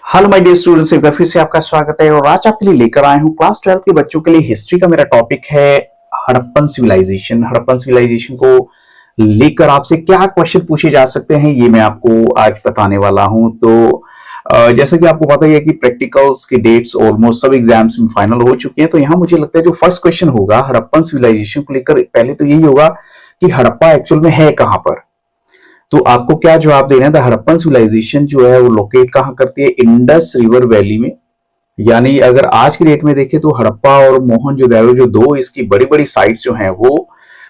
Hello my dear students, एक बार फिर से आपका स्वागत है। और आज आपके लिए लेकर आए हूँ क्लास 12 के बच्चों के लिए हिस्ट्री का। मेरा टॉपिक है हड़प्पन सिविलाइजेशन। हड़प्पन सिविलाइजेशन को लेकर आपसे क्या क्वेश्चन पूछे जा सकते हैं, ये मैं आपको आज बताने वाला हूँ। तो जैसा कि आपको पता ही है कि प्रैक्टिकल्स की डेट्स ऑलमोस्ट सब एग्जाम्स में फाइनल हो चुके हैं। तो यहाँ मुझे लगता है जो फर्स्ट क्वेश्चन होगा हड़प्पन सिविलाइजेशन को लेकर, पहले तो यही होगा कि हड़प्पा एक्चुअल में है कहाँ पर। तो आपको क्या जवाब देना है, द हड़प्पन सिविलाइजेशन जो है वो लोकेट कहाँ करती है, इंडस रिवर वैली में। यानी अगर आज की डेट में देखें तो हड़प्पा और मोहनजोदड़ो जो दो इसकी बड़ी बड़ी साइट्स जो हैं वो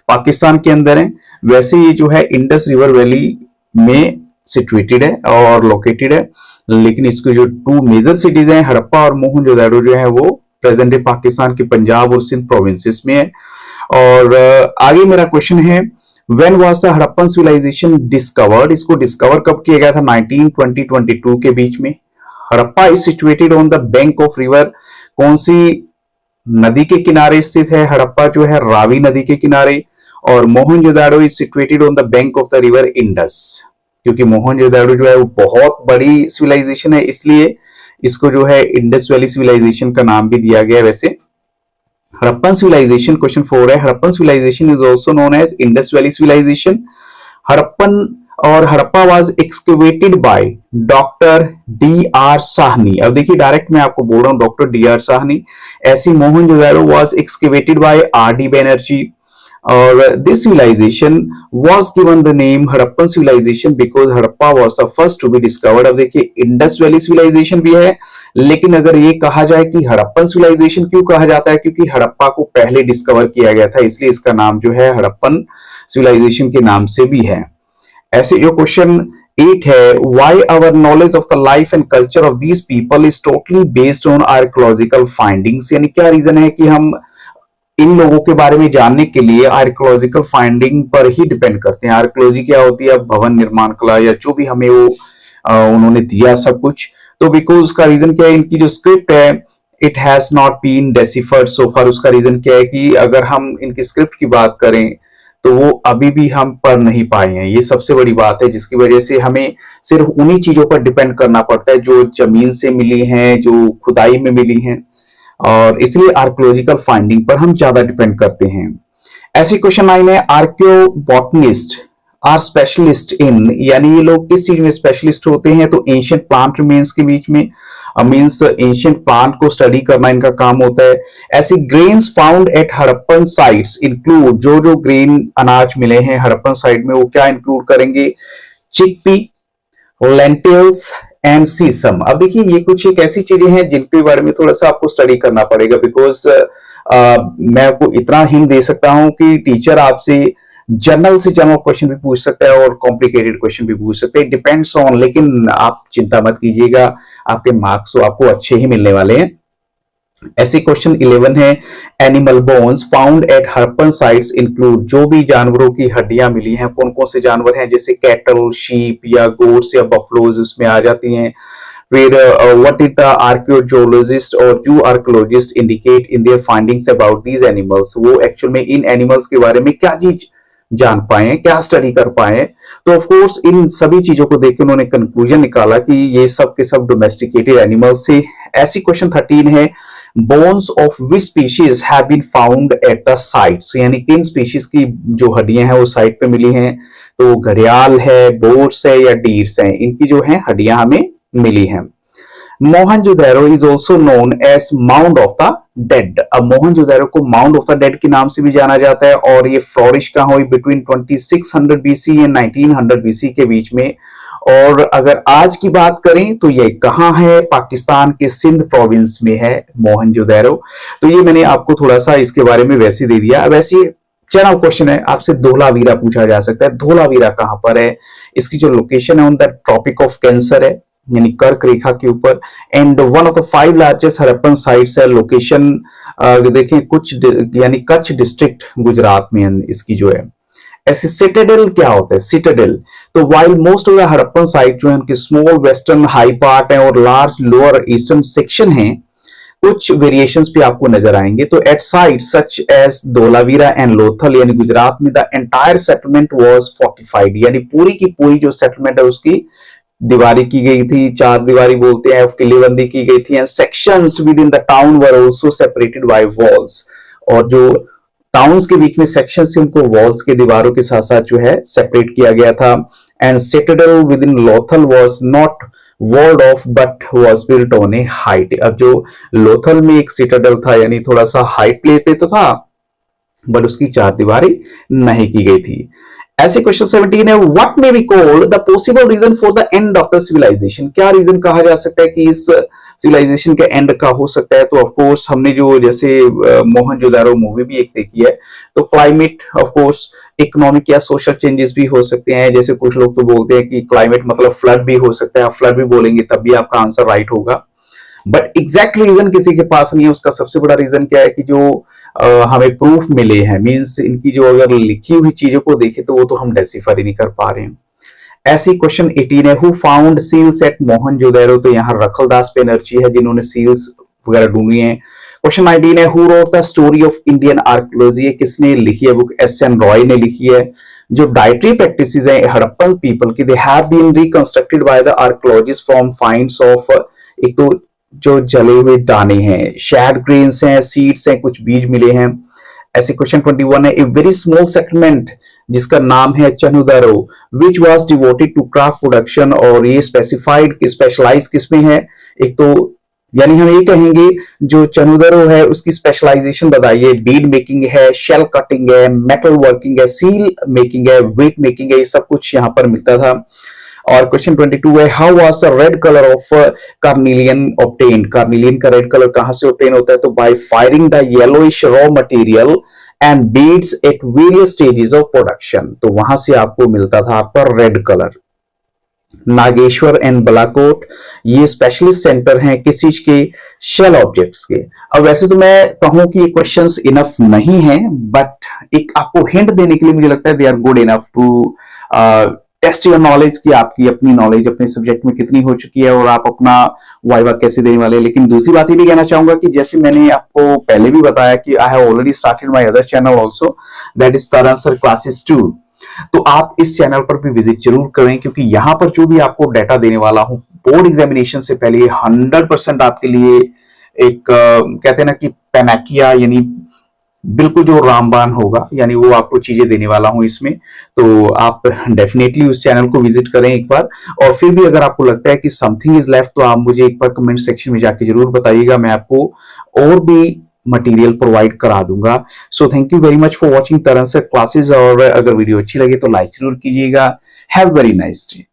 पाकिस्तान के अंदर हैं। वैसे ये जो है इंडस रिवर वैली में सिचुएटेड है और लोकेटेड है। लेकिन इसकी जो टू मेजर सिटीज हैं हड़प्पा और मोहनजोदड़ो जो है वो प्रेजेंट डे पाकिस्तान के पंजाब और सिंध प्रोविंसेस में है। और आगे मेरा क्वेश्चन है, When was the Harappan civilisation discovered? इसको डिस्कवर कब किया गया था? 1920-22 के बीच में। Harappa is situated on the bank of river, कौन सी नदी के किनारे स्थित है? हड़प्पा जो है रावी नदी के किनारे। और Mohenjodaro is situated on the bank of the river Indus, क्योंकि मोहनजोदड़ो जो है वो बहुत बड़ी सिविलाइजेशन है, इसलिए इसको जो है इंडस वैली सिविलाइजेशन का नाम भी दिया गया है। वैसे हड़प्पन सिविलाइजेशन, क्वेश्चन 4 है, Harappan civilisation is also known as Indus valley civilisation. Harappan और Harappa was excavated by doctor D R Sahni. अब देखिए डायरेक्ट मैं आपको बोल रहा हूं डॉक्टर डी आर साहनी। ऐसी Mohenjodaro was excavated by R D Banerjee. और this civilisation was given the name Harappan civilisation because Harappa was the first to be discovered. अब देखिए इंडस वैली सिविलाइजेशन भी है, लेकिन अगर ये कहा जाए कि हड़प्पन सिविलाइजेशन क्यों कहा जाता है, क्योंकि हड़प्पा को पहले डिस्कवर किया गया था, इसलिए इसका नाम जो है हड़प्पन सिविलाइजेशन के नाम से भी है। ऐसे जो क्वेश्चन 8 है, why our knowledge of the life and culture of these people is totally based on archaeological findings. यानी क्या रीजन है कि हम इन लोगों के बारे में जानने के लिए आर्कियोलॉजिकल फाइंडिंग पर ही डिपेंड करते हैं। आर्कियोलॉजी क्या होती है, भवन निर्माण कला या जो भी हमें वो उन्होंने दिया सब कुछ। तो बिकॉज उसका रीजन क्या है, इनकी जो स्क्रिप्ट है it has not been deciphered so far. उसका रीजन क्या है कि अगर हम इनकी स्क्रिप्ट की बात करें तो वो अभी भी हम पढ़ नहीं पाए हैं। ये सबसे बड़ी बात है, जिसकी वजह से हमें सिर्फ उन्हीं चीजों पर डिपेंड करना पड़ता है जो जमीन से मिली हैं, जो खुदाई में मिली हैं, और इसलिए आर्कियोलॉजिकल फाइंडिंग पर हम ज्यादा डिपेंड करते हैं। ऐसे क्वेश्चन 9 है, आर्कियोबॉटनिस्ट आर स्पेशलिस्ट इन, यानी ये लोग किस चीज में स्पेशलिस्ट होते हैं? तो एंशिएंट प्लांट रिमेन्स के बीच में, मींस एंशिएंट प्लांट को स्टडी करना इनका काम होता है। ऐसे grains found at Harappan sites include, जो जो ग्रेन अनाज मिले हैं हड़प्पन साइट में वो क्या इंक्लूड करेंगे? चिकपी, लेंटिल्स एंड सीसम। अब देखिए ये कुछ एक ऐसी चीजें हैं जिनके बारे में थोड़ा सा आपको स्टडी करना पड़ेगा, बिकॉज मैं आपको इतना हिंट दे सकता हूं कि टीचर आपसे जनरल से जनरल क्वेश्चन भी पूछ सकता है और कॉम्प्लिकेटेड क्वेश्चन भी पूछ सकते हैं, डिपेंड्स ऑन। लेकिन आप चिंता मत कीजिएगा, आपके मार्क्स तो आपको अच्छे ही मिलने वाले हैं। ऐसे क्वेश्चन 11 है, animal bones found at Harappan sites include, जो भी जानवरों की हड्डियां मिली हैं कौन कौन से जानवर हैं, जैसे कैटल, शीप या गोट्स या बफलोज उसमें आ जाती हैं। फिर व्हाट इज द आर्कियोलॉजिस्ट और जू archaeologist indicate in their findings about these animals, वो एक्चुअल में इन एनिमल्स के बारे में क्या चीज जान पाए, क्या स्टडी कर पाए। तो ऑफ कोर्स इन सभी चीजों को देख के उन्होंने कंक्लूजन निकाला कि ये सब के सब डोमेस्टिकेटेड एनिमल्स थे। ऐसी क्वेश्चन 13 है, bones of which species have been found at the sites, यानी किन स्पीशीज की जो हड्डियां हैं वो साइट पे मिली हैं? तो घड़ियाल है, बोर्स है या डीर्स है, इनकी जो है हड्डियां हमें मिली हैं। Mohenjodaro is also known as mound of the dead. अब मोहनजोदड़ो को माउंड ऑफ द डेड के नाम से भी जाना जाता है, और ये फ्लोरिश कहां हुई? बिटवीन 2600 बीसी एंड 1900 बीसी के बीच में। और अगर आज की बात करें तो ये कहां है? पाकिस्तान के सिंध प्रोविंस में है मोहनजोदड़ो। तो ये मैंने आपको थोड़ा सा इसके बारे में वैसे दे दिया। अब ऐसी जनरल क्वेश्चन है, आपसे धोलावीरा पूछा जा सकता है। धोलावीरा कहां पर है? इसकी जो लोकेशन है on the tropic of cancer है, यानी कर्क रेखा के ऊपर। And one of the 5 largest Harappan sites है। लोकेशन देखें कुछ, यानी कच्छ डिस्ट्रिक्ट गुजरात में इसकी जो है। ऐसे सिटाडेल क्या होता है? सिटाडेल, तो while most of the Harappan site जो है उनके स्मॉल वेस्टर्न हाई पार्ट है और लार्ज लोअर ईस्टर्न सेक्शन है, कुछ वेरिएशंस भी आपको नजर आएंगे। तो at site such as Dholavira and Lothal, यानी गुजरात में the entire settlement was fortified, यानी पूरी की पूरी जो सेटलमेंट है उसकी दीवारी की गई थी, चार दीवारी बोलते हैं, किलेबंदी की गई थी, and sections with in the town were also separated by walls. और जो टाउन्स के बीच में सेक्शंस थे उनको वॉल्स के दीवारों के साथ साथ जो है सेपरेट किया गया था। And citadel within Lothal was not walled off but was built on a height. अब जो लोथल में एक सिटाडेल था यानी थोड़ा सा हाइट प्लेस पे तो था, बट उसकी चार दीवारें नहीं की गई थी। ऐसे क्वेश्चन 17 है, what may be called the possible reason for the end of the civilisation. क्या रीजन कहा जा सकता है कि इस सिविलाइजेशन के एंड का हो सकता है? तो ऑफ कोर्स हमने जो जैसे मोहनजोदारो मूवी भी एक देखी है, तो क्लाइमेट ऑफ कोर्स, इकोनॉमिक या सोशल चेंजेस भी हो सकते हैं। जैसे कुछ लोग तो बोलते हैं कि क्लाइमेट मतलब फ्लड भी हो सकता है, आप फ्लड भी बोलेंगे तब भी आपका आंसर राइट होगा, बट एग्जैक्ट रीजन किसी के पास नहीं है। उसका सबसे बड़ा रीजन क्या है कि जो हमें प्रूफ मिले हैं, मींस इनकी जो अगर लिखी हुई चीजों को देखें तो वो तो हम डेसिफर ही नहीं कर पा रहे हैं। ऐसी क्वेश्चन 18 है, who found seals at Mohenjodaro. तो यहाँ रखलदास बनर्जी है जिन्होंने सील्स वगैरह ढूंढी है। क्वेश्चन 19 है, who wrote the story of Indian archaeology. किसने लिखी है बुक? एस.एन. रॉय ने लिखी है। जो डाइटरी प्रैक्टिसेस है हड़प्पन पीपल की, they have been reconstructed by the archaeologist from finds of, एक तो जो जले हुए दाने हैं, शैड ग्रेन्स हैं, सीड्स हैं, कुछ बीज मिले हैं। ऐसे क्वेश्चन 21 है, ए वेरी स्मॉल सेटलमेंट जिसका नाम है Chanhudaro which was devoted to craft production. और ये स्पेसिफाइड स्पेशलाइज किसमें है? एक तो यानी हम ये कहेंगे जो चनुदारो है उसकी स्पेशलाइजेशन बताइए। बीड मेकिंग है, शेल कटिंग है, मेटल वर्किंग है, सील मेकिंग है, वेट मेकिंग है, ये सब कुछ यहाँ पर मिलता था। और क्वेश्चन 22 है, how was the red colour of carnelian obtained. Carnelian का रेड कलर कहां से ऑब्टेन होता है? तो by firing the yellowish raw material and beads at various stages of production. तो वहां से आपको मिलता था आपका red colour. Nageshwar and Balakot ये स्पेशलिस्ट सेंटर हैं किस चीज के? शेल ऑब्जेक्ट्स के। अब वैसे तो मैं कहूं कि ये क्वेश्चंस इनफ नहीं है, बट एक आपको हिंट देने के लिए मुझे लगता है they are good enough to test your knowledge कि आपकी अपनी नॉलेज अपने सब्जेक्ट में कितनी हो चुकी है और आप अपना वाइवा कैसे देने वाले हैं। लेकिन दूसरी बात ये भी कहना चाहूंगा कि जैसे मैंने आपको पहले भी बताया कि I have already started my other channel also, that is Taran sir classes 2। तो आप इस चैनल पर भी विजिट जरूर करें, क्योंकि यहां पर जो भी आपको डाटा देने वाला हूं बोर्ड एग्जामिनेशन से पहले 100% आपके लिए एक कहते हैं ना कि पैनाकिया यानी बिल्कुल जो रामबाण होगा, यानी वो आपको चीजें देने वाला हूं इसमें। तो आप डेफिनेटली उस चैनल को विजिट करें एक बार। और फिर भी अगर आपको लगता है कि समथिंग इज लेफ्ट तो आप मुझे एक बार कमेंट सेक्शन में जाके जरूर बताइएगा, मैं आपको और भी मटेरियल प्रोवाइड करा दूंगा। So thank you very much for watching Taran sir classes. और अगर वीडियो अच्छी लगे तो लाइक जरूर कीजिएगा। Have very nice day.